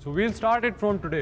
So we'll start it from today.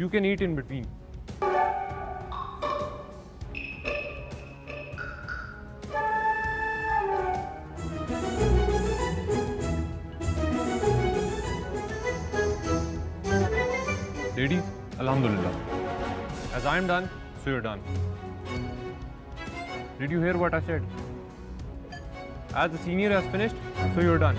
You can eat in between. Ladies, Alhamdulillah. As I am done, so you're done. Did you hear what I said? As the senior has finished, so you're done.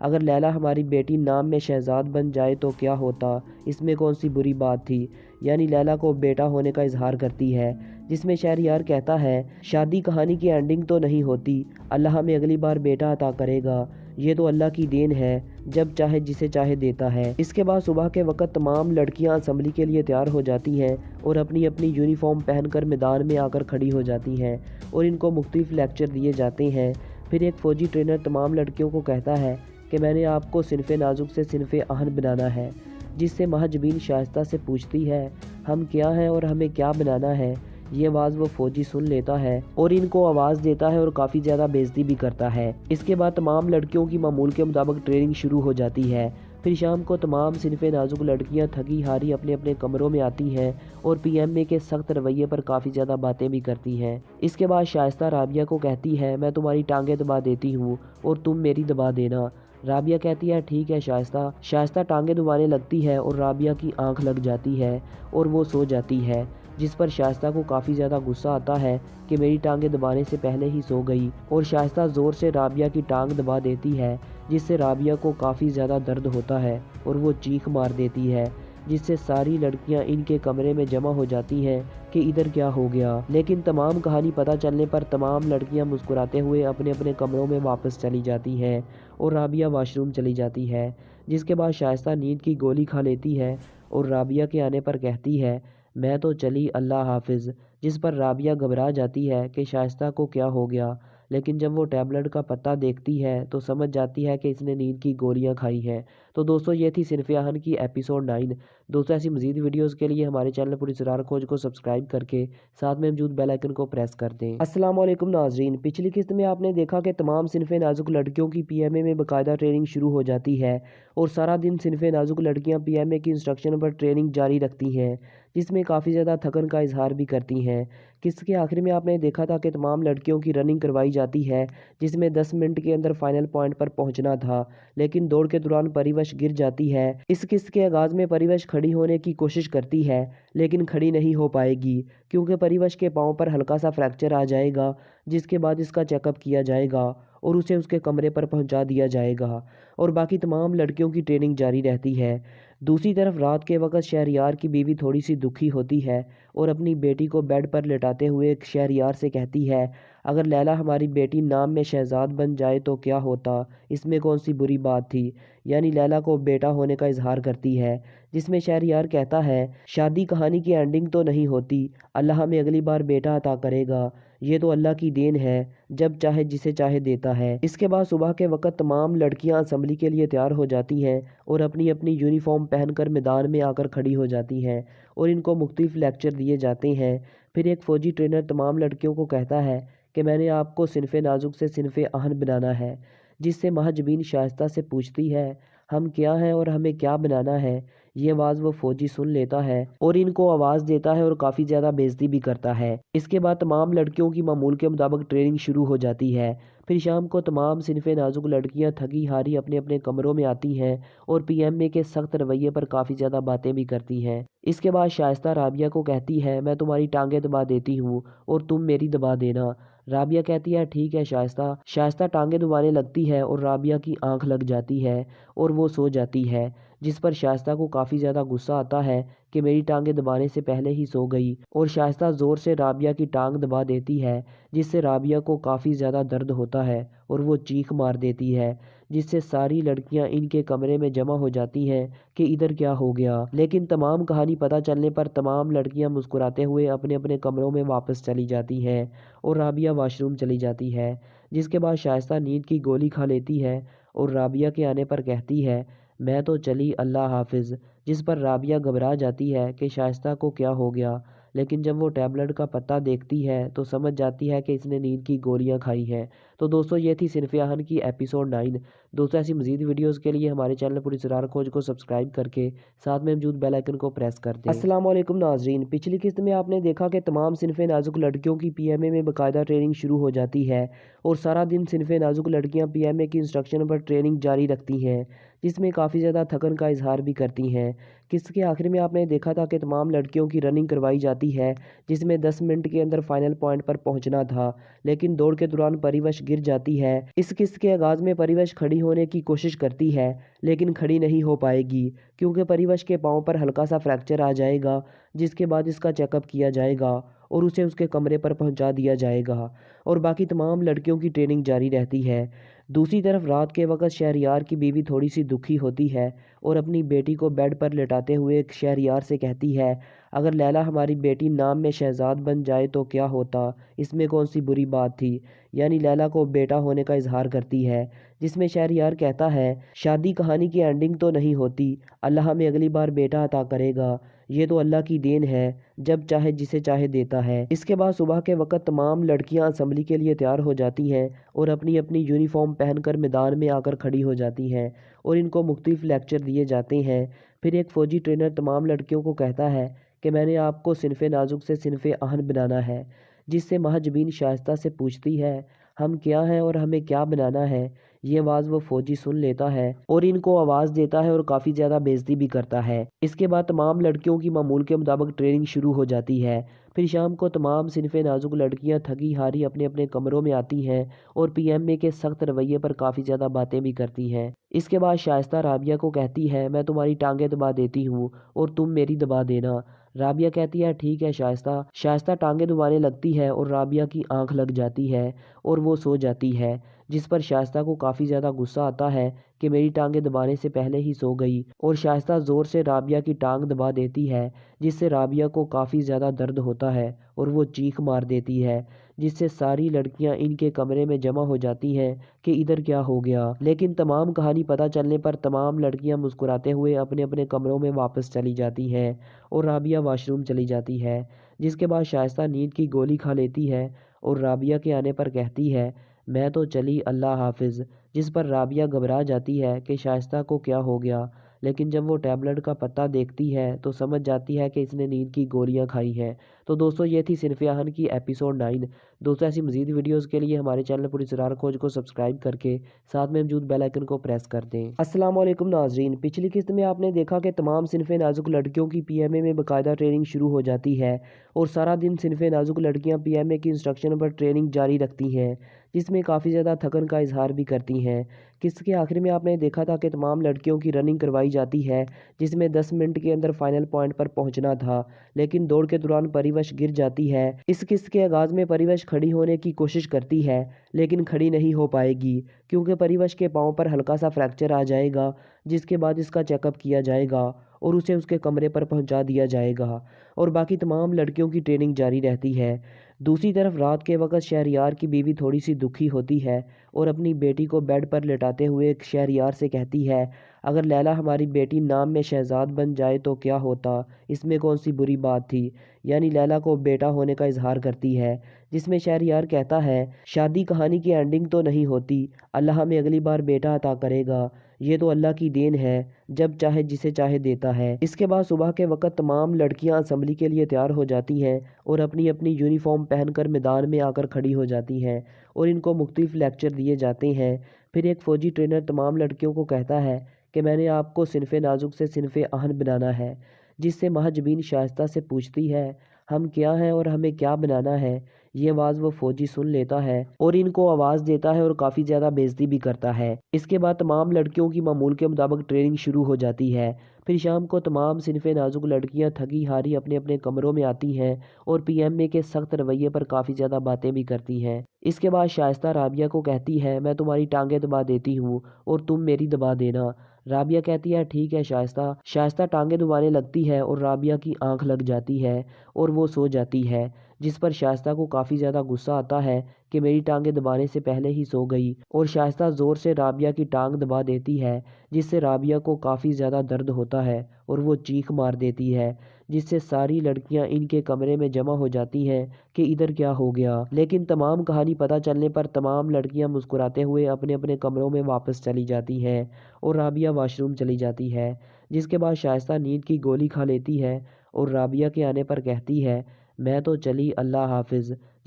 اگر لیلا ہماری بیٹی نام میں شہزاد بن جائے تو کیا ہوتا، اس میں کون سی بری بات تھی۔ یعنی لیلا کو بیٹا ہونے کا اظہار کرتی ہے، جس میں شہریار کہتا ہے شادی کہانی کی اینڈنگ تو نہیں ہوتی، اللہ ہمیں اگلی بار بیٹا عطا کرے گا، یہ تو اللہ کی دین ہے، جب چاہے جسے چاہے دیتا ہے۔ اس کے بعد صبح کے وقت تمام لڑکیاں اسمبلی کے لیے تیار ہو جاتی ہیں اور اپنی اپنی یونیفارم پہن کر میدان میں آ کر کھڑی ہو جاتی ہیں اور ان کو مختلف لیکچر دیے جاتے ہیں۔ پھر ایک فوجی ٹرینر تمام لڑکیوں کو کہتا ہے کہ میں نے آپ کو صنف نازک سے صنف اہن بنانا ہے، جس سے مہجبین شائستہ سے پوچھتی ہے ہم کیا ہیں اور ہمیں کیا بنانا ہے۔ یہ آواز وہ فوجی سن لیتا ہے اور ان کو آواز دیتا ہے اور کافی زیادہ بےعزتی بھی کرتا ہے۔ اس کے بعد تمام لڑکیوں کی معمول کے مطابق ٹریننگ شروع ہو جاتی ہے۔ پھر شام کو تمام صنف نازک لڑکیاں تھکی ہاری اپنے اپنے کمروں میں آتی ہیں اور پی ایم اے کے سخت رویے پر کافی زیادہ باتیں بھی کرتی ہیں۔ اس کے بعد شائستہ رابعہ کو کہتی ہے میں تمہاری ٹانگیں دبا دیتی ہوں اور تم میری دبا دینا۔ رابعہ کہتی ہے ٹھیک ہے شائستہ۔ شائستہ ٹانگیں دبانے لگتی ہے اور رابعہ کی آنکھ لگ جاتی ہے اور وہ سو جاتی ہے، جس پر شائستہ کو کافی زیادہ غصہ آتا ہے کہ میری ٹانگیں دبانے سے پہلے ہی سو گئی، اور شائستہ زور سے رابعہ کی ٹانگ دبا دیتی ہے، جس سے رابعہ کو کافی زیادہ درد ہوتا ہے اور وہ چیخ مار دیتی ہے، جس سے ساری لڑکیاں ان کے کمرے میں جمع ہو جاتی ہیں کہ ادھر کیا ہو گیا۔ لیکن تمام کہانی پتہ چلنے پر تمام لڑکیاں مسکراتے ہوئے اپنے اپنے کمروں میں واپس چلی جاتی ہیں اور رابعہ واش روم چلی جاتی ہے، جس کے بعد شائستہ نیند کی گولی کھا لیتی ہے اور رابعہ کے آنے پر کہتی ہے میں تو چلی اللہ حافظ، جس پر رابعہ گھبرا جاتی ہے کہ شائستہ کو کیا ہو گیا، لیکن جب وہ ٹیبلٹ کا پتہ دیکھتی ہے تو سمجھ جاتی ہے کہ اس نے نیند کی گولیاں کھائی ہیں۔ تو دوستو یہ تھی صنف اہن کی ایپیسوڈ 9۔ دوستو ایسی مزید ویڈیوز کے لیے ہمارے چینل پوری اسرار کھوج کو سبسکرائب کر کے ساتھ میں موجود بیل آئیکن کو پریس کر دیں۔ السلام علیکم ناظرین، پچھلی قسط میں آپ نے دیکھا کہ تمام صنف نازک لڑکیوں کی پی ایم اے میں باقاعدہ ٹریننگ شروع ہو جاتی ہے اور سارا دن صنف نازک لڑکیاں پی ایم اے کی انسٹرکشن پر ٹریننگ جاری رکھتی ہیں، جس میں کافی زیادہ تھکن کا اظہار بھی کرتی ہیں۔ قسط کے آخر میں آپ نے دیکھا تھا کہ تمام لڑکیوں کی رننگ کروائی جاتی ہے، جس میں 10 منٹ کے اندر فائنل پوائنٹ پر پہنچنا تھا، لیکن دوڑ کے دوران پریوش گر جاتی ہے۔ اس قسط کے آغاز میں پریوش کھڑی ہونے کی کوشش کرتی ہے، لیکن کھڑی نہیں ہو پائے گی کیونکہ پریوش کے پاؤں پر ہلکا سا فریکچر آ جائے گا، جس کے بعد اس کا چیک اپ کیا جائے گا اور اسے اس کے کمرے پر پہنچا دیا جائے گا اور باقی تمام لڑکیوں کی ٹریننگ جاری رہتی ہے۔ دوسری طرف رات کے وقت شہریار کی بیوی تھوڑی سی دکھی ہوتی ہے اور اپنی بیٹی کو بیڈ پر لٹاتے ہوئے شہریار سے کہتی ہے اگر لیلا ہماری بیٹی نام میں شہزاد بن جائے تو کیا ہوتا، اس میں کون سی بری بات تھی۔ یعنی لیلا کو بیٹا ہونے کا اظہار کرتی ہے، جس میں شہریار کہتا ہے شادی کہانی کی اینڈنگ تو نہیں ہوتی، اللہ ہمیں اگلی بار بیٹا عطا کرے گا، یہ تو اللہ کی دین ہے، جب چاہے جسے چاہے دیتا ہے۔ اس کے بعد صبح کے وقت تمام لڑکیاں اسمبلی کے لیے تیار ہو جاتی ہیں اور اپنی اپنی یونیفارم پہن کر میدان میں آ کر کھڑی ہو جاتی ہیں اور ان کو مختلف لیکچر دیے جاتے ہیں۔ پھر ایک فوجی ٹرینر تمام لڑکیوں کو کہتا ہے کہ میں نے آپ کو صنف نازک سے صنف اہن بنانا ہے، جس سے مہجبین شائستہ سے پوچھتی ہے ہم کیا ہیں اور ہمیں کیا بنانا ہے۔ یہ آواز وہ فوجی سن لیتا ہے اور ان کو آواز دیتا ہے اور کافی زیادہ بےعزتی بھی کرتا ہے۔ اس کے بعد تمام لڑکیوں کی معمول کے مطابق ٹریننگ شروع ہو جاتی ہے۔ پھر شام کو تمام صنف نازک لڑکیاں تھکی ہاری اپنے اپنے کمروں میں آتی ہیں اور پی ایم اے کے سخت رویے پر کافی زیادہ باتیں بھی کرتی ہیں۔ اس کے بعد شائستہ رابعہ کو کہتی ہے میں تمہاری ٹانگیں دبا دیتی ہوں اور تم میری دبا دینا۔ رابعہ کہتی ہے ٹھیک ہے شائستہ۔ شائستہ ٹانگیں دبانے لگتی ہے اور رابعہ کی آنکھ لگ جاتی ہے اور وہ سو جاتی ہے، جس پر شائستہ کو کافی زیادہ غصہ آتا ہے کہ میری ٹانگیں دبانے سے پہلے ہی سو گئی، اور شائستہ زور سے رابعہ کی ٹانگ دبا دیتی ہے، جس سے رابعہ کو کافی زیادہ درد ہوتا ہے اور وہ چیخ مار دیتی ہے، جس سے ساری لڑکیاں ان کے کمرے میں جمع ہو جاتی ہیں کہ ادھر کیا ہو گیا۔ لیکن تمام کہانی پتہ چلنے پر تمام لڑکیاں مسکراتے ہوئے اپنے اپنے کمروں میں واپس چلی جاتی ہیں اور رابعہ واش روم چلی جاتی ہے، جس کے بعد شائستہ نیند کی گولی کھا لیتی ہے اور رابعہ کے آنے پر کہتی ہے میں تو چلی اللہ حافظ، جس پر رابعہ گھبرا جاتی ہے کہ شائستہ کو کیا ہو گیا، لیکن جب وہ ٹیبلٹ کا پتہ دیکھتی ہے تو سمجھ جاتی ہے کہ اس نے نیند کی گولیاں کھائی ہیں۔ تو دوستو یہ تھی صنف اہن کی ایپیسوڈ 9۔ دوستو ایسی مزید ویڈیوز کے لیے ہمارے چینل پوری اسرار کھوج کو سبسکرائب کر کے ساتھ میں موجود بیل آئیکن کو پریس کر دیں۔ السلام علیکم ناظرین، پچھلی قسط میں آپ نے دیکھا کہ تمام صنف نازک لڑکیوں کی پی ایم اے میں باقاعدہ ٹریننگ شروع ہو جاتی ہے اور سارا دن صنف نازک لڑکیاں پی ایم اے کی انسٹرکشن پر ٹریننگ جاری رکھتی ہیں، جس میں کافی زیادہ تھکن کا اظہار بھی کرتی ہیں۔ قسط کے آخر میں آپ نے دیکھا تھا کہ تمام لڑکیوں کی رننگ کروائی جاتی ہے، جس میں 10 منٹ کے اندر فائنل پوائنٹ پر پہنچنا تھا، لیکن دوڑ کے دوران پریوش گر جاتی ہے۔ اس قسط کے آغاز میں پریوش کھڑی ہونے کی کوشش کرتی ہے، لیکن کھڑی نہیں ہو پائے گی کیونکہ پریوش کے پاؤں پر ہلکا سا فریکچر آ جائے گا، جس کے بعد اس کا چیک اپ کیا جائے گا اور اسے اس کے کمرے پر پہنچا دیا جائے گا اور باقی تمام لڑکیوں کی ٹریننگ جاری رہتی ہے۔ دوسری طرف رات کے وقت شہریار کی بیوی تھوڑی سی دکھی ہوتی ہے اور اپنی بیٹی کو بیڈ پر لٹاتے ہوئے شہریار سے کہتی ہے، اگر لیلا ہماری بیٹی نام میں شہزاد بن جائے تو کیا ہوتا، اس میں کون سی بری بات تھی، یعنی لیلا کو بیٹا ہونے کا اظہار کرتی ہے، جس میں شہریار کہتا ہے، شادی کہانی کی اینڈنگ تو نہیں ہوتی، اللہ ہمیں اگلی بار بیٹا عطا کرے گا، یہ تو اللہ کی دین ہے، جب چاہے جسے چاہے دیتا ہے۔ اس کے بعد صبح کے وقت تمام لڑکیاں اسمبلی کے لیے تیار ہو جاتی ہیں اور اپنی اپنی یونیفارم پہن کر میدان میں آ کر کھڑی ہو جاتی ہیں اور ان کو مختلف لیکچر دیے جاتے ہیں۔ پھر ایک فوجی ٹرینر تمام لڑکیوں کو کہتا ہے کہ میں نے آپ کو صنف نازک سے صنف اہن بنانا ہے، جس سے مہاجبین شائستہ سے پوچھتی ہے، ہم کیا ہیں اور ہمیں کیا بنانا ہے۔ یہ آواز وہ فوجی سن لیتا ہے اور ان کو آواز دیتا ہے اور کافی زیادہ بےعزتی بھی کرتا ہے۔ اس کے بعد تمام لڑکیوں کی معمول کے مطابق ٹریننگ شروع ہو جاتی ہے۔ پھر شام کو تمام صنف نازک لڑکیاں تھکی ہاری اپنے اپنے کمروں میں آتی ہیں اور پی ایم اے کے سخت رویے پر کافی زیادہ باتیں بھی کرتی ہیں۔ اس کے بعد شائستہ رابعہ کو کہتی ہے، میں تمہاری ٹانگیں دبا دیتی ہوں اور تم میری دبا دینا۔ رابعہ کہتی ہے، ٹھیک ہے شائستہ ٹانگیں دبانے لگتی ہے اور رابعہ کی آنکھ لگ جاتی ہے اور وہ سو جاتی ہے، جس پر شائستہ کو کافی زیادہ غصہ آتا ہے کہ میری ٹانگیں دبانے سے پہلے ہی سو گئی، اور شائستہ زور سے رابعہ کی ٹانگ دبا دیتی ہے، جس سے رابعہ کو کافی زیادہ درد ہوتا ہے اور وہ چیخ مار دیتی ہے، جس سے ساری لڑکیاں ان کے کمرے میں جمع ہو جاتی ہیں کہ ادھر کیا ہو گیا۔ لیکن تمام کہانی پتہ چلنے پر تمام لڑکیاں مسکراتے ہوئے اپنے اپنے کمروں میں واپس چلی جاتی ہیں اور رابعہ واش روم چلی جاتی ہے، جس کے بعد شائستہ نیند کی گولی کھا لیتی ہے اور رابعہ کے آنے پر کہتی ہے، میں تو چلی اللہ حافظ، جس پر رابعہ گھبرا جاتی ہے کہ شائستہ کو کیا ہو گیا، لیکن جب وہ ٹیبلٹ کا پتہ دیکھتی ہے تو سمجھ جاتی ہے کہ اس نے نیند کی گولیاں کھائی ہیں۔ تو دوستو یہ تھی صنف اہن کی ایپیسوڈ 9۔ دوستو ایسی مزید ویڈیوز کے لیے ہمارے چینل پولیس اسرار کھوج کو سبسکرائب کر کے ساتھ میں موجود بیل آئیکن کو پریس کر دیں۔ السلام علیکم ناظرین، پچھلی قسط میں آپ نے دیکھا کہ تمام صنف نازک لڑکیوں کی پی ایم اے میں باقاعدہ ٹریننگ شروع ہو جاتی ہے اور سارا دن صنف نازک لڑکیاں پی ایم اے کی انسٹرکشن پر ٹریننگ جاری رکھتی ہیں، جس میں کافی زیادہ تھکن کا اظہار بھی کرتی ہیں۔ قسط کے آخر میں آپ نے دیکھا تھا کہ تمام لڑکیوں کی رننگ کروائی جاتی ہے، جس میں 10 منٹ کے اندر فائنل پوائنٹ پر پہنچنا تھا، لیکن دوڑ کے دوران پریوش گر جاتی ہے۔ اس قسط کے آغاز میں پریوش کھڑی ہونے کی کوشش کرتی ہے، لیکن کھڑی نہیں ہو پائے گی کیونکہ پریوش کے پاؤں پر ہلکا سا فریکچر آ جائے گا، جس کے بعد اس کا چیک اپ کیا جائے گا اور اسے اس کے کمرے پر پہنچا دیا جائے گا اور باقی تمام لڑکیوں کی ٹریننگ جاری رہتی ہے۔ دوسری طرف رات کے وقت شہریار کی بیوی تھوڑی سی دکھی ہوتی ہے اور اپنی بیٹی کو بیڈ پر لٹاتے ہوئے شہریار سے کہتی ہے، اگر لیلا ہماری بیٹی نام میں شہزاد بن جائے تو کیا ہوتا، اس میں کون سی بری بات تھی، یعنی لیلا کو بیٹا ہونے کا اظہار کرتی ہے، جس میں شہریار کہتا ہے، شادی کہانی کی اینڈنگ تو نہیں ہوتی، اللہ ہمیں اگلی بار بیٹا عطا کرے گا، یہ تو اللہ کی دین ہے، جب چاہے جسے چاہے دیتا ہے۔ اس کے بعد صبح کے وقت تمام لڑکیاں اسمبلی کے لیے تیار ہو جاتی ہیں اور اپنی اپنی یونیفارم پہن کر میدان میں آ کر کھڑی ہو جاتی ہیں اور ان کو مختلف لیکچر دیے جاتے ہیں۔ پھر ایک فوجی ٹرینر تمام لڑکیوں کو کہتا ہے کہ میں نے آپ کو صنف نازک سے صنف اہن بنانا ہے، جس سے مہاجبین شائستہ سے پوچھتی ہے، ہم کیا ہیں اور ہمیں کیا بنانا ہے۔ یہ آواز وہ فوجی سن لیتا ہے اور ان کو آواز دیتا ہے اور کافی زیادہ بےعزتی بھی کرتا ہے۔ اس کے بعد تمام لڑکیوں کی معمول کے مطابق ٹریننگ شروع ہو جاتی ہے۔ پھر شام کو تمام صنف نازک لڑکیاں تھکی ہاری اپنے اپنے کمروں میں آتی ہیں اور پی ایم اے کے سخت رویے پر کافی زیادہ باتیں بھی کرتی ہیں۔ اس کے بعد شائستہ رابعہ کو کہتی ہے، میں تمہاری ٹانگیں دبا دیتی ہوں اور تم میری دبا دینا۔ رابعہ کہتی ہے، ٹھیک ہے شائستہ ٹانگیں دبانے لگتی ہے اور رابعہ کی آنکھ لگ جاتی ہے اور وہ سو جاتی ہے، جس پر شائستہ کو کافی زیادہ غصہ آتا ہے کہ میری ٹانگیں دبانے سے پہلے ہی سو گئی، اور شائستہ زور سے رابعہ کی ٹانگ دبا دیتی ہے، جس سے رابعہ کو کافی زیادہ درد ہوتا ہے اور وہ چیخ مار دیتی ہے، جس سے ساری لڑکیاں ان کے کمرے میں جمع ہو جاتی ہیں کہ ادھر کیا ہو گیا۔ لیکن تمام کہانی پتہ چلنے پر تمام لڑکیاں مسکراتے ہوئے اپنے اپنے کمروں میں واپس چلی جاتی ہیں اور رابعہ واش روم چلی جاتی ہے، جس کے بعد شائستہ نیند کی گولی کھا لیتی ہے اور رابعہ کے آنے پر کہتی ہے، میں تو چلی اللہ حافظ،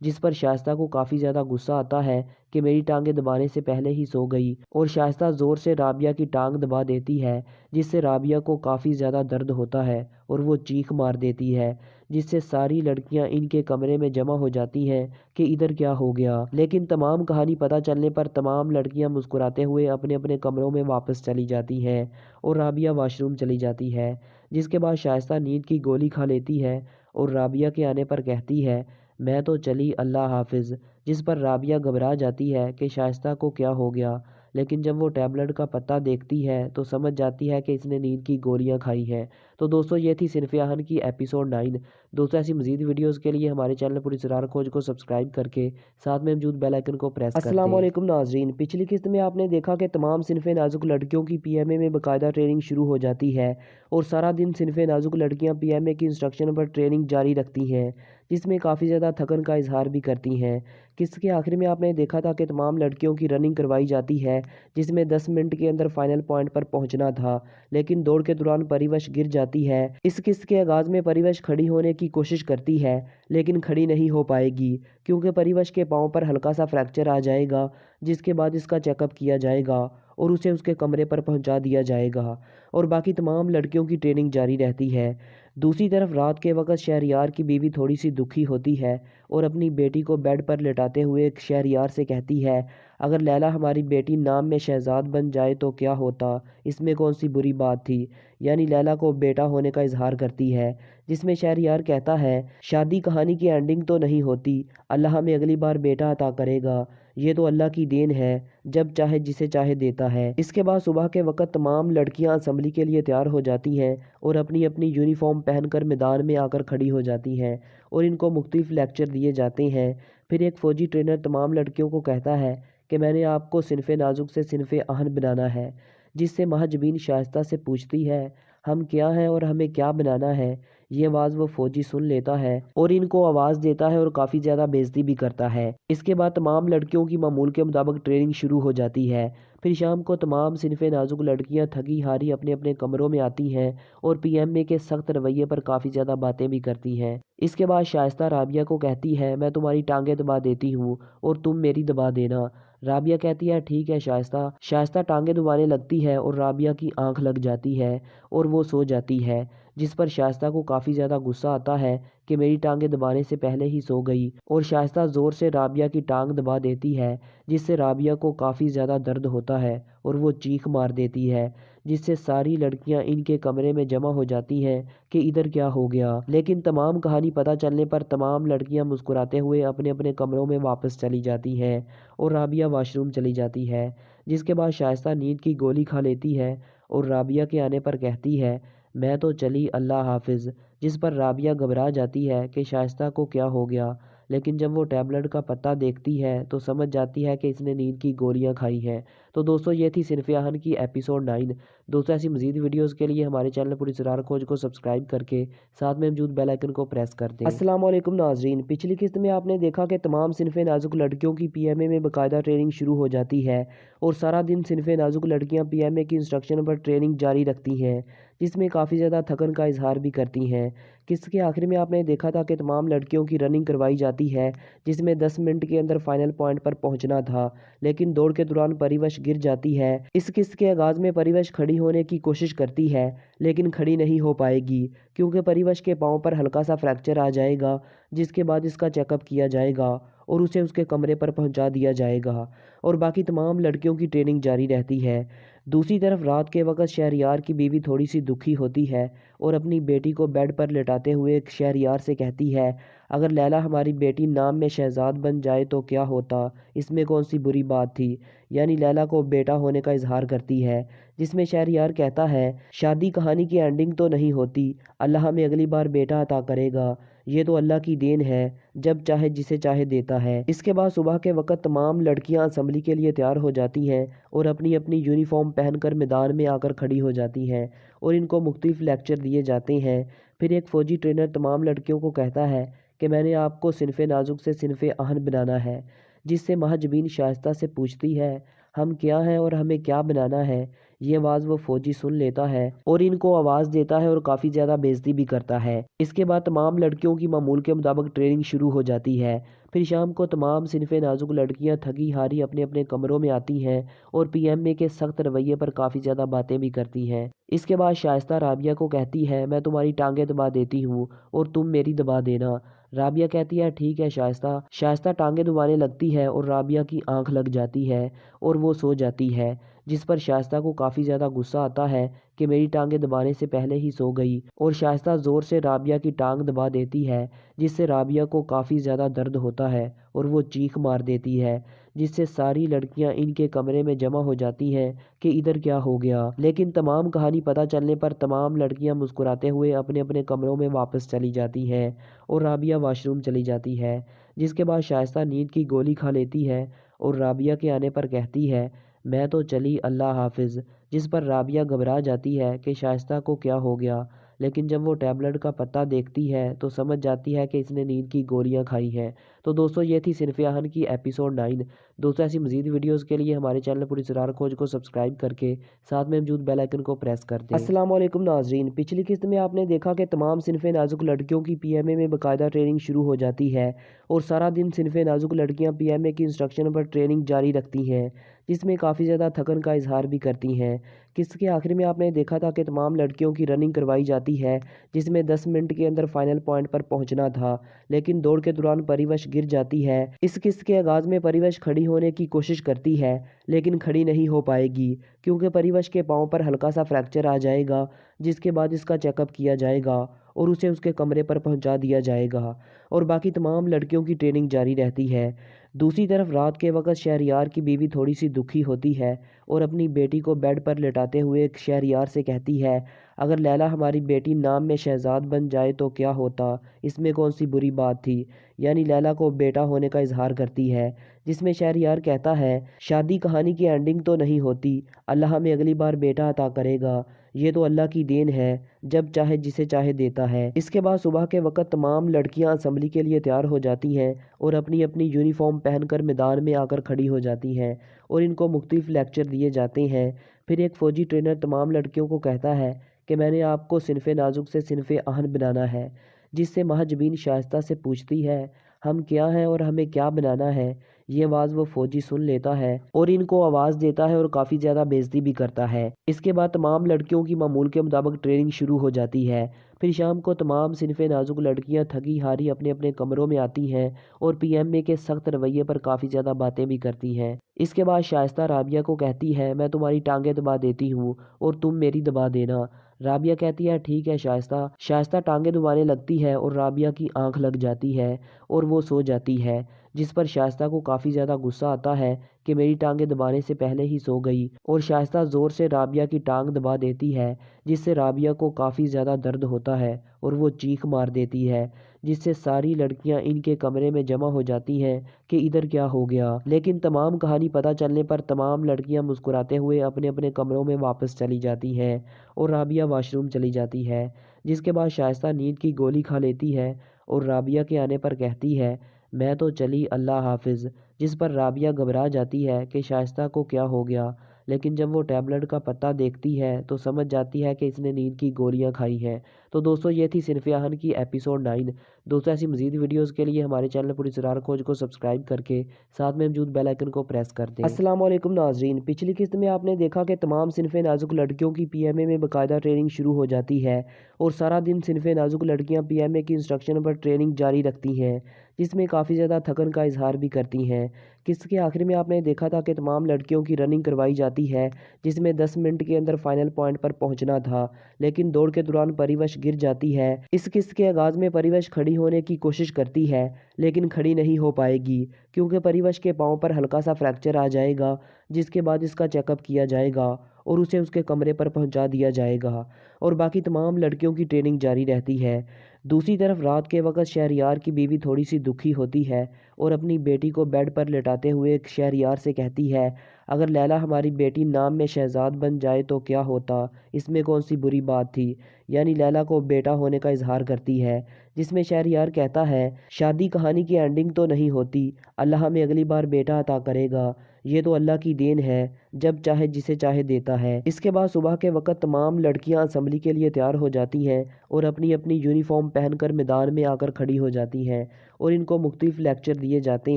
جس پر شائستہ کو کافی زیادہ غصہ آتا ہے کہ میری ٹانگیں دبانے سے پہلے ہی سو گئی، اور شائستہ زور سے رابعہ کی ٹانگ دبا دیتی ہے جس سے رابعہ کو کافی زیادہ درد ہوتا ہے اور وہ چیخ مار دیتی ہے، جس سے ساری لڑکیاں ان کے کمرے میں جمع ہو جاتی ہیں کہ ادھر کیا ہو گیا۔ لیکن تمام کہانی پتہ چلنے پر تمام لڑکیاں مسکراتے ہوئے اپنے اپنے کمروں میں واپس چلی جاتی ہیں اور رابعہ واش روم چلی جاتی ہے، جس کے بعد شائستہ نیند کی گولی کھا لیتی ہے اور رابعہ کے آنے پر کہتی ہے میں تو چلی اللہ حافظ، جس پر رابعہ گھبرا جاتی ہے کہ شائستہ کو کیا ہو گیا، لیکن جب وہ ٹیبلٹ کا پتہ دیکھتی ہے تو سمجھ جاتی ہے کہ اس نے نیند کی گولیاں کھائی ہیں۔ تو دوستو یہ تھی صنف آہن کی ایپیسوڈ 9۔ دوستو ایسی مزید ویڈیوز کے لیے ہمارے چینل پولیس اسرار کھوج کو سبسکرائب کر کے ساتھ میں موجود بیل آئیکن کو پریس کر دیں۔ السلام علیکم ناظرین، پچھلی قسط میں آپ نے دیکھا کہ تمام صنف نازک لڑکیوں کی پی ایم اے میں باقاعدہ ٹریننگ شروع ہو جاتی ہے اور سارا دن صنف نازک لڑکیاں پی ایم اے کی انسٹرکشن پر ٹریننگ جاری رکھتی ہیں، جس میں کافی زیادہ تھکن کا اظہار بھی کرتی ہیں۔ قسط کے آخر میں آپ نے دیکھا تھا کہ تمام لڑکیوں کی رننگ کروائی جاتی ہے، جس میں 10 منٹ کے اندر فائنل پوائنٹ پر پہنچنا تھا، لیکن دوڑ کے دوران پریوش گر جاتی ہے۔ اس قسط کے آغاز میں پریوش کھڑی ہونے کی کوشش کرتی ہے لیکن کھڑی نہیں ہو پائے گی کیونکہ پریوش کے پاؤں پر ہلکا سا فریکچر آ جائے گا، جس کے بعد اس کا چیک اپ کیا جائے گا اور اسے اس کے کمرے پر پہنچا دیا جائے گا اور باقی تمام لڑکیوں کی ٹریننگ جاری رہتی ہے۔ دوسری طرف رات کے وقت شہریار کی بیوی تھوڑی سی دکھی ہوتی ہے اور اپنی بیٹی کو بیڈ پر لٹاتے ہوئے شہریار سے کہتی ہے اگر لیلا ہماری بیٹی نام میں شہزاد بن جائے تو کیا ہوتا، اس میں کون سی بری بات تھی، یعنی لیلا کو بیٹا ہونے کا اظہار کرتی ہے، جس میں شہریار کہتا ہے شادی کہانی کی اینڈنگ تو نہیں ہوتی، اللہ ہمیں اگلی بار بیٹا عطا کرے گا، یہ تو اللہ کی دین ہے، جب چاہے جسے چاہے دیتا ہے۔ اس کے بعد صبح کے وقت تمام لڑکیاں اسمبلی کے لیے تیار ہو جاتی ہیں اور اپنی اپنی یونیفارم پہن کر میدان میں آ کر کھڑی ہو جاتی ہیں اور ان کو مختلف لیکچر دیے جاتے ہیں۔ پھر ایک فوجی ٹرینر تمام لڑکیوں کو کہتا ہے کہ میں نے آپ کو صنف نازک سے صنف آہن بنانا ہے، جس سے مہجبین شائستہ سے پوچھتی ہے ہم کیا ہیں اور ہمیں کیا بنانا ہے۔ یہ آواز وہ فوجی سن لیتا ہے اور ان کو آواز دیتا ہے اور کافی زیادہ بےعزتی بھی کرتا ہے۔ اس کے بعد تمام لڑکیوں کی معمول کے مطابق ٹریننگ شروع ہو جاتی ہے۔ پھر شام کو تمام صنف نازک لڑکیاں تھکی ہاری اپنے اپنے کمروں میں آتی ہیں اور پی ایم اے کے سخت رویے پر کافی زیادہ باتیں بھی کرتی ہیں۔ اس کے بعد شائستہ رابعہ کو کہتی ہے میں تمہاری ٹانگیں دبا دیتی ہوں اور تم میری دبا دینا۔ رابعہ کہتی ہے ٹھیک ہے شائستہ ٹانگیں دبانے لگتی ہے اور رابعہ کی آنکھ لگ جاتی ہے اور وہ سو جاتی ہے، جس پر شائستہ کو کافی زیادہ غصہ آتا ہے کہ میری ٹانگیں دبانے سے پہلے ہی سو گئی، اور شائستہ زور سے رابعہ کی ٹانگ دبا دیتی ہے جس سے رابعہ کو کافی زیادہ درد ہوتا ہے اور وہ چیخ مار دیتی ہے، جس سے ساری لڑکیاں ان کے کمرے میں جمع ہو جاتی ہیں کہ ادھر کیا ہو گیا۔ لیکن تمام کہانی پتہ چلنے پر تمام لڑکیاں مسکراتے ہوئے اپنے اپنے کمروں میں واپس چلی جاتی ہیں اور رابعہ واش روم چلی جاتی ہے، جس کے بعد شائستہ نیند کی گولی کھا لیتی ہے اور رابعہ کے آنے پر کہتی ہے میں تو چلی اللہ حافظ، جس پر رابعہ گھبرا جاتی ہے کہ شائستہ کو کیا ہو گیا، لیکن جب وہ ٹیبلٹ کا پتہ دیکھتی ہے تو سمجھ جاتی ہے کہ اس نے نیند کی گولیاں کھائی ہیں۔ تو دوستو یہ تھی صنف آہن کی ایپیسوڈ 9۔ دوستو ایسی مزید ویڈیوز کے لیے ہمارے چینل پولیس اسرار کھوج کو سبسکرائب کر کے ساتھ میں موجود بیل آئیکن کو پریس کر دیں۔ السلام علیکم ناظرین، پچھلی قسط میں آپ نے دیکھا کہ تمام صنف نازک لڑکیوں کی پی ایم اے میں باقاعدہ ٹریننگ شروع ہو جاتی ہے اور سارا دن صنف نازک لڑکیاں پی ایم اے کی انسٹرکشن پر ٹریننگ جاری رکھتی ہیں، جس میں کافی زیادہ تھکن کا اظہار بھی کرتی ہیں۔ قسط کے آخر میں آپ نے دیکھا تھا کہ تمام لڑکیوں کی رننگ کروائی جاتی ہے، جس میں 10 منٹ کے اندر فائنل پوائنٹ پر پہنچنا تھا، لیکن دوڑ کے دوران پریوش گر جاتی ہے۔ اس قسط کے آغاز میں پریوش کھڑی ہونے کی کوشش کرتی ہے لیکن کھڑی نہیں ہو پائے گی کیونکہ پریوش کے پاؤں پر ہلکا سا فریکچر آ جائے گا، جس کے بعد اس کا چیک اپ کیا جائے گا اور اسے اس کے کمرے پر پہنچا دیا جائے گا اور باقی تمام لڑکیوں کی ٹریننگ جاری رہتی ہے۔ دوسری طرف رات کے وقت شہریار کی بیوی تھوڑی سی دکھی ہوتی ہے اور اپنی بیٹی کو بیڈ پر لٹاتے ہوئے شہریار سے کہتی ہے اگر لیلا ہماری بیٹی نام میں شہزاد بن جائے تو کیا ہوتا، اس میں کون سی بری بات تھی، یعنی لیلا کو بیٹا ہونے کا اظہار کرتی ہے، جس میں شہریار کہتا ہے شادی کہانی کی اینڈنگ تو نہیں ہوتی، اللہ ہمیں اگلی بار بیٹا عطا کرے گا، یہ تو اللہ کی دین ہے، جب چاہے جسے چاہے دیتا ہے۔ اس کے بعد صبح کے وقت تمام لڑکیاں اسمبلی کے لیے تیار ہو جاتی ہیں اور اپنی اپنی یونیفارم پہن کر میدان میں آ کر کھڑی ہو جاتی ہیں اور ان کو مختلف لیکچر دیے جاتے ہیں۔ پھر ایک فوجی ٹرینر تمام لڑکیوں کو کہتا ہے کہ میں نے آپ کو صنف نازک سے صنف آہن بنانا ہے، جس سے مہجبین شائستہ سے پوچھتی ہے ہم کیا ہیں اور ہمیں کیا بنانا ہے۔ یہ آواز وہ فوجی سن لیتا ہے اور ان کو آواز دیتا ہے اور کافی زیادہ بےعزتی بھی کرتا ہے۔ اس کے بعد تمام لڑکیوں کی معمول کے مطابق ٹریننگ شروع ہو جاتی ہے۔ پھر شام کو تمام صنف نازک لڑکیاں تھکی ہاری اپنے اپنے کمروں میں آتی ہیں اور پی ایم اے کے سخت رویے پر کافی زیادہ باتیں بھی کرتی ہیں۔ اس کے بعد شائستہ رابعہ کو کہتی ہے میں تمہاری ٹانگیں دبا دیتی ہوں اور تم میری دبا دینا۔ رابعہ کہتی ہے ٹھیک ہے شائستہ ٹانگیں دبانے لگتی ہے اور رابعہ کی آنکھ لگ جاتی ہے اور وہ سو جاتی ہے، جس پر شائستہ کو کافی زیادہ غصہ آتا ہے کہ میری ٹانگیں دبانے سے پہلے ہی سو گئی، اور شائستہ زور سے رابعہ کی ٹانگ دبا دیتی ہے جس سے رابعہ کو کافی زیادہ درد ہوتا ہے اور وہ چیخ مار دیتی ہے، جس سے ساری لڑکیاں ان کے کمرے میں جمع ہو جاتی ہیں کہ ادھر کیا ہو گیا۔ لیکن تمام کہانی پتہ چلنے پر تمام لڑکیاں مسکراتے ہوئے اپنے اپنے کمروں میں واپس چلی جاتی ہیں اور رابعہ واش روم چلی جاتی ہے، جس کے بعد شائستہ نیند کی گولی کھا لیتی ہے اور رابعہ کے آنے پر کہتی ہے میں تو چلی اللہ حافظ، جس پر رابعہ گھبرا جاتی ہے کہ شائستہ کو کیا ہو گیا، لیکن جب وہ ٹیبلٹ کا پتہ دیکھتی ہے تو سمجھ جاتی ہے کہ اس نے نیند کی گولیاں کھائی ہیں۔ تو دوستو یہ تھی صنف آہن کی ایپیسوڈ 9۔ دوستو ایسی مزید ویڈیوز کے لیے ہمارے چینل پوری اسرار کھوج کو سبسکرائب کر کے ساتھ میں موجود بیل آئیکن کو پریس کر دیں۔ السلام علیکم ناظرین، پچھلی قسط میں آپ نے دیکھا کہ تمام صنف نازک لڑکیوں کی پی ایم اے میں باقاعدہ ٹریننگ شروع ہو جاتی ہے اور سارا دن صنف نازک لڑکیاں پی ایم اے کی انسٹرکشن پر ٹریننگ جاری رکھتی ہیں، جس میں کافی زیادہ تھکن کا اظہار بھی کرتی ہیں۔ قسط کے آخر میں آپ نے دیکھا تھا کہ تمام لڑکیوں کی رننگ کروائی جاتی ہے، جس میں 10 منٹ کے اندر فائنل پوائنٹ پر پہنچنا تھا، لیکن دوڑ کے دوران پریوش گر جاتی ہے۔ اس قسط کے آغاز میں پریوش کھڑی ہونے کی کوشش کرتی ہے لیکن کھڑی نہیں ہو پائے گی کیونکہ پریوش کے پاؤں پر ہلکا سا فریکچر آ جائے گا، جس کے بعد اس کا چیک اپ کیا جائے گا اور اسے اس کے کمرے پر پہنچا دیا جائے گا اور باقی تمام لڑکیوں کی ٹریننگ جاری رہتی ہے۔ دوسری طرف رات کے وقت شہریار کی بیوی تھوڑی سی دکھی ہوتی ہے اور اپنی بیٹی کو بیڈ پر لٹاتے ہوئے شہریار سے کہتی ہے اگر لیلا ہماری بیٹی نام میں شہزاد بن جائے تو کیا ہوتا، اس میں کون سی بری بات تھی، یعنی لیلا کو بیٹا ہونے کا اظہار کرتی ہے، جس میں شہریار کہتا ہے شادی کہانی کی اینڈنگ تو نہیں ہوتی، اللہ ہمیں اگلی بار بیٹا عطا کرے گا، یہ تو اللہ کی دین ہے، جب چاہے جسے چاہے دیتا ہے۔ اس کے بعد صبح کے وقت تمام لڑکیاں اسمبلی کے لیے تیار ہو جاتی ہیں اور اپنی اپنی یونیفارم پہن کر میدان میں آ کر کھڑی ہو جاتی ہیں اور ان کو مختلف لیکچر دیے جاتے ہیں۔ پھر ایک فوجی ٹرینر تمام لڑکیوں کو کہتا ہے کہ میں نے آپ کو صنف نازک سے صنف آہن بنانا ہے، جس سے مہاجبین شائستہ سے پوچھتی ہے ہم کیا ہیں اور ہمیں کیا بنانا ہے۔ یہ آواز وہ فوجی سن لیتا ہے اور ان کو آواز دیتا ہے اور کافی زیادہ بےعزتی بھی کرتا ہے۔ اس کے بعد تمام لڑکیوں کی معمول کے مطابق ٹریننگ شروع ہو جاتی ہے۔ پھر شام کو تمام صنف نازک لڑکیاں تھکی ہاری اپنے اپنے کمروں میں آتی ہیں اور پی ایم اے کے سخت رویے پر کافی زیادہ باتیں بھی کرتی ہیں۔ اس کے بعد شائستہ رابعہ کو کہتی ہے میں تمہاری ٹانگیں دبا دیتی ہوں اور تم میری دبا دینا۔ رابعہ کہتی ہے ٹھیک ہے شائستہ ٹانگیں دبانے لگتی ہے اور رابعہ کی آنکھ لگ جاتی ہے اور وہ سو جاتی ہے، جس پر شائستہ کو کافی زیادہ غصہ آتا ہے کہ میری ٹانگیں دبانے سے پہلے ہی سو گئی، اور شائستہ زور سے رابعہ کی ٹانگ دبا دیتی ہے جس سے رابعہ کو کافی زیادہ درد ہوتا ہے اور وہ چیخ مار دیتی ہے، جس سے ساری لڑکیاں ان کے کمرے میں جمع ہو جاتی ہیں کہ ادھر کیا ہو گیا۔ لیکن تمام کہانی پتہ چلنے پر تمام لڑکیاں مسکراتے ہوئے اپنے اپنے کمروں میں واپس چلی جاتی ہیں اور رابعہ واش روم چلی جاتی ہے، جس کے بعد شائستہ نیند کی گولی کھا لیتی ہے اور رابعہ کے آنے پر کہتی ہے میں تو چلی اللہ حافظ، جس پر رابعہ گھبرا جاتی ہے کہ شائستہ کو کیا ہو گیا، لیکن جب وہ ٹیبلٹ کا پتہ دیکھتی ہے تو سمجھ جاتی ہے کہ اس نے نیند کی گولیاں کھائی ہیں۔ تو دوستو یہ تھی صنف آہن کی ایپیسوڈ 9۔ دوستو ایسی مزید ویڈیوز کے لیے ہمارے چینل پوری اسرار کھوج کو سبسکرائب کر کے ساتھ میں موجود بیل آئیکن کو پریس کر دیں۔ السلام علیکم ناظرین، پچھلی قسط میں آپ نے دیکھا کہ تمام صنف نازک لڑکیوں کی پی ایم اے میں باقاعدہ ٹریننگ شروع ہو جاتی ہے اور سارا دن صنف نازک لڑکیاں پی ایم اے کی انسٹرکشن پر ٹریننگ جاری رکھتی ہیں، جس میں کافی زیادہ تھکن کا اظہار بھی کرتی ہیں۔ قسط کے آخر میں آپ نے دیکھا تھا کہ تمام لڑکیوں کی رننگ کروائی جاتی ہے، جس میں 10 منٹ کے اندر فائنل پوائنٹ پر پہنچنا تھا، لیکن دوڑ کے دوران پریوش گر جاتی ہے۔ اس قسط کے آغاز میں پریوش کھڑی ہونے کی کوشش کرتی ہے لیکن کھڑی نہیں ہو پائے گی کیونکہ پریوش کے پاؤں پر ہلکا سا فریکچر آ جائے گا، جس کے بعد اس کا چیک اپ کیا جائے گا اور اسے اس کے کمرے پر پہنچا دیا جائے گا اور باقی تمام لڑکیوں کی ٹریننگ جاری رہتی ہے۔ دوسری طرف رات کے وقت شہریار کی بیوی تھوڑی سی دکھی ہوتی ہے اور اپنی بیٹی کو بیڈ پر لٹاتے ہوئے شہریار سے کہتی ہے اگر لیلا ہماری بیٹی نام میں شہزاد بن جائے تو کیا ہوتا، اس میں کون سی بری بات تھی، یعنی لیلا کو بیٹا ہونے کا اظہار کرتی ہے، جس میں شہریار کہتا ہے شادی کہانی کی اینڈنگ تو نہیں ہوتی، اللہ ہمیں اگلی بار بیٹا عطا کرے گا، یہ تو اللہ کی دین ہے، جب چاہے جسے چاہے دیتا ہے۔ اس کے بعد صبح کے وقت تمام لڑکیاں اسمبلی کے لیے تیار ہو جاتی ہیں اور اپنی اپنی یونیفارم پہن کر میدان میں آ کر کھڑی ہو جاتی ہیں اور ان کو مختلف لیکچر دیے جاتے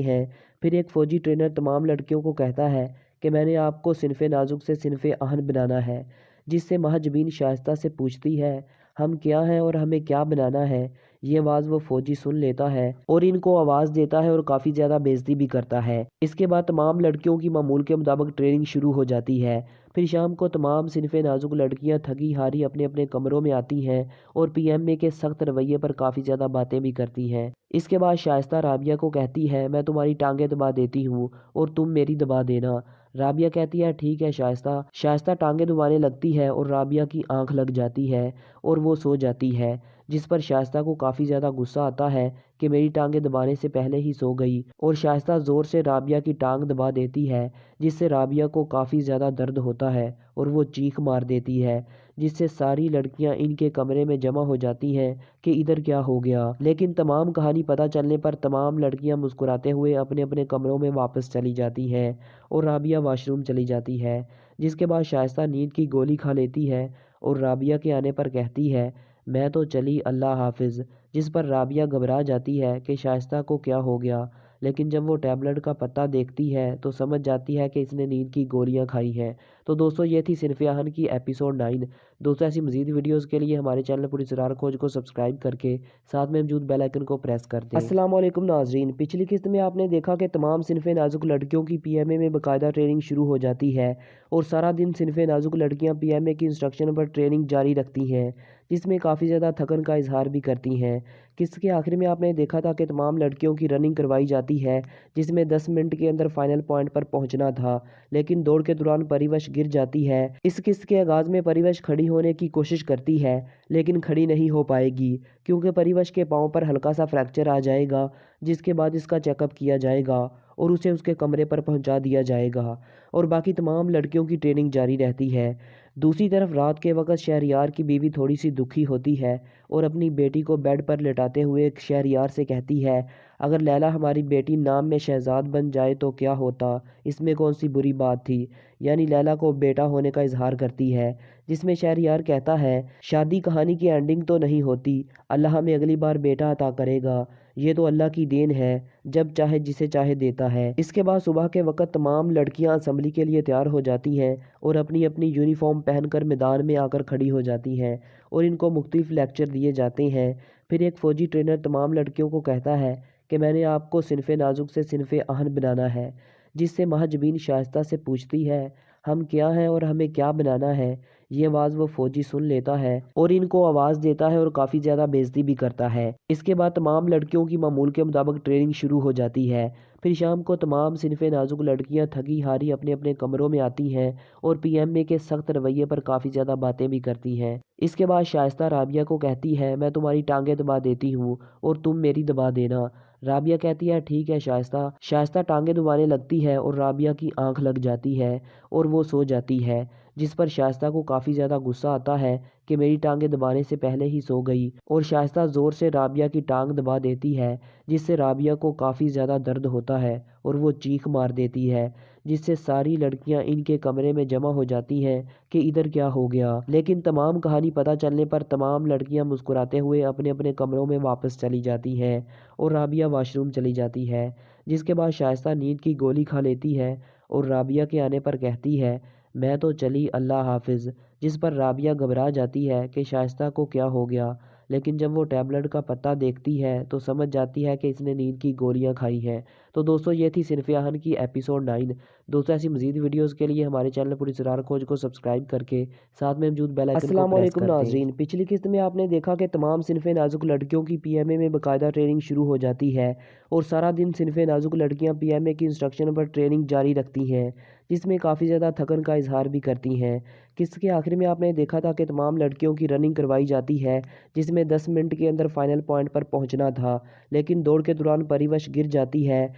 ہیں۔ پھر ایک فوجی ٹرینر تمام لڑکیوں کو کہتا ہے کہ میں نے آپ کو صنف نازک سے صنف اہن بنانا ہے، جس سے مہجبین شائستہ سے پوچھتی ہے ہم کیا ہیں اور ہمیں کیا بنانا ہے۔ یہ آواز وہ فوجی سن لیتا ہے اور ان کو آواز دیتا ہے اور کافی زیادہ بےعزتی بھی کرتا ہے۔ اس کے بعد تمام لڑکیوں کی معمول کے مطابق ٹریننگ شروع ہو جاتی ہے۔ پھر شام کو تمام صنف نازک لڑکیاں تھکی ہاری اپنے اپنے کمروں میں آتی ہیں اور پی ایم اے کے سخت رویے پر کافی زیادہ باتیں بھی کرتی ہیں۔ اس کے بعد شائستہ رابعہ کو کہتی ہے میں تمہاری ٹانگیں دبا دیتی ہوں اور تم میری دبا دینا۔ رابعہ کہتی ہے ٹھیک ہے شائستہ ٹانگیں دبانے لگتی ہے اور رابعہ کی آنکھ لگ جاتی ہے اور وہ سو جاتی ہے، جس پر شائستہ کو کافی زیادہ غصہ آتا ہے کہ میری ٹانگیں دبانے سے پہلے ہی سو گئی، اور شائستہ زور سے رابعہ کی ٹانگ دبا دیتی ہے، جس سے رابعہ کو کافی زیادہ درد ہوتا ہے اور وہ چیخ مار دیتی ہے، جس سے ساری لڑکیاں ان کے کمرے میں جمع ہو جاتی ہیں کہ ادھر کیا ہو گیا۔ لیکن تمام کہانی پتہ چلنے پر تمام لڑکیاں مسکراتے ہوئے اپنے اپنے کمروں میں واپس چلی جاتی ہیں اور رابعہ واش روم چلی جاتی ہے، جس کے بعد شائستہ نیند کی گولی کھا لیتی ہے اور رابعہ کے آنے پر کہتی ہے میں تو چلی اللہ حافظ، جس پر رابعہ گھبرا جاتی ہے کہ شائستہ کو کیا ہو گیا، لیکن جب وہ ٹیبلٹ کا پتہ دیکھتی ہے تو سمجھ جاتی ہے کہ اس نے نیند کی گولیاں کھائی ہیں۔ تو دوستو یہ تھی صنف اہن کی ایپیسوڈ 9۔ دوستو ایسی مزید ویڈیوز کے لیے ہمارے چینل پولیس اسرار کھوج کو سبسکرائب کر کے ساتھ میں موجود بیل آئیکن کو پریس کر دیں۔ السلام علیکم ناظرین، پچھلی قسط میں آپ نے دیکھا کہ تمام صنف نازک لڑکیوں کی پی ایم اے میں باقاعدہ ٹریننگ شروع ہو جاتی ہے اور سارا دن صنف نازک لڑکیاں پی ایم اے کی انسٹرکشن پر ٹریننگ جاری رکھتی ہیں، جس میں کافی زیادہ تھکن کا اظہار بھی کرتی ہیں۔ قسط کے آخر میں آپ نے دیکھا تھا کہ تمام لڑکیوں کی رننگ کروائی جاتی ہے، جس میں 10 منٹ کے اندر فائنل پوائنٹ پر پہنچنا تھا، لیکن دوڑ کے دوران پریوش گر جاتی ہے۔ اس قسط کے آغاز میں پریوش کھڑی ہونے کی کوشش کرتی ہے لیکن کھڑی نہیں ہو پائے گی کیونکہ پریوش کے پاؤں پر ہلکا سا فریکچر آ جائے گا، جس کے بعد اس کا چیک اپ کیا جائے گا اور اسے اس کے کمرے پر پہنچا دیا جائے گا اور باقی تمام لڑکیوں کی ٹریننگ جاری رہتی ہے۔ دوسری طرف رات کے وقت شہریار کی بیوی تھوڑی سی دکھی ہوتی ہے اور اپنی بیٹی کو بیڈ پر لٹاتے ہوئے شہریار سے کہتی ہے اگر لیلا ہماری بیٹی نام میں شہزاد بن جائے تو کیا ہوتا، اس میں کون سی بری بات تھی، یعنی لیلا کو بیٹا ہونے کا اظہار کرتی ہے، جس میں شہریار کہتا ہے شادی کہانی کی اینڈنگ تو نہیں ہوتی، اللہ ہمیں اگلی بار بیٹا عطا کرے گا، یہ تو اللہ کی دین ہے، جب چاہے جسے چاہے دیتا ہے۔ اس کے بعد صبح کے وقت تمام لڑکیاں اسمبلی کے لیے تیار ہو جاتی ہیں اور اپنی اپنی یونیفارم پہن کر میدان میں آ کر کھڑی ہو جاتی ہیں اور ان کو مختلف لیکچر دیے جاتے ہیں۔ پھر ایک فوجی ٹرینر تمام لڑکیوں کو کہتا ہے کہ میں نے آپ کو صنف نازک سے صنف اہن بنانا ہے، جس سے مہجبین شائستہ سے پوچھتی ہے ہم کیا ہیں اور ہمیں کیا بنانا ہے۔ یہ آواز وہ فوجی سن لیتا ہے اور ان کو آواز دیتا ہے اور کافی زیادہ بےعزتی بھی کرتا ہے۔ اس کے بعد تمام لڑکیوں کی معمول کے مطابق ٹریننگ شروع ہو جاتی ہے۔ پھر شام کو تمام صنف نازک لڑکیاں تھکی ہاری اپنے اپنے کمروں میں آتی ہیں اور پی ایم اے کے سخت رویے پر کافی زیادہ باتیں بھی کرتی ہیں۔ اس کے بعد شائستہ رابعہ کو کہتی ہے میں تمہاری ٹانگیں دبا دیتی ہوں اور تم میری دبا دینا۔ رابعہ کہتی ہے ٹھیک ہے شائستہ ٹانگیں دبانے لگتی ہے اور رابعہ کی آنکھ لگ جاتی ہے اور وہ سو جاتی ہے، جس پر شائستہ کو کافی زیادہ غصہ آتا ہے کہ میری ٹانگیں دبانے سے پہلے ہی سو گئی، اور شائستہ زور سے رابعہ کی ٹانگ دبا دیتی ہے، جس سے رابعہ کو کافی زیادہ درد ہوتا ہے اور وہ چیخ مار دیتی ہے، جس سے ساری لڑکیاں ان کے کمرے میں جمع ہو جاتی ہیں کہ ادھر کیا ہو گیا۔ لیکن تمام کہانی پتہ چلنے پر تمام لڑکیاں مسکراتے ہوئے اپنے اپنے کمروں میں واپس چلی جاتی ہیں اور رابعہ واش روم چلی جاتی ہے، جس کے بعد شائستہ نیند کی گولی کھا لیتی ہے اور رابعہ کے آنے پر کہتی ہے میں تو چلی اللہ حافظ، جس پر رابعہ گھبرا جاتی ہے کہ شائستہ کو کیا ہو گیا، لیکن جب وہ ٹیبلٹ کا پتہ دیکھتی ہے تو سمجھ جاتی ہے کہ اس نے نیند کی گولیاں کھائی ہیں۔ تو دوستو یہ تھی صنف اہن کی ایپیسوڈ 9۔ دوستو ایسی مزید ویڈیوز کے لیے ہمارے چینل پولیس اسرار کھوج کو سبسکرائب کر کے ساتھ میں موجود بیل آئیکن کو پریس کر دیں۔ السلام علیکم ناظرین، پچھلی قسط میں آپ نے دیکھا کہ تمام صنف نازک لڑکیوں کی پی ایم اے میں باقاعدہ ٹریننگ شروع ہو جاتی ہے اور سارا دن صنف نازک لڑکیاں پی ایم اے کی انسٹرکشن پر ٹریننگ جاری رکھتی ہیں، جس میں کافی زیادہ تھکن کا اظہار بھی کرتی ہیں۔ قسط کے آخر میں آپ نے دیکھا تھا کہ تمام لڑکیوں کی رننگ کروائی جاتی ہے، جس میں 10 منٹ کے اندر فائنل پوائنٹ پر پہنچنا تھا، لیکن دوڑ کے دوران پریوش گر جاتی ہے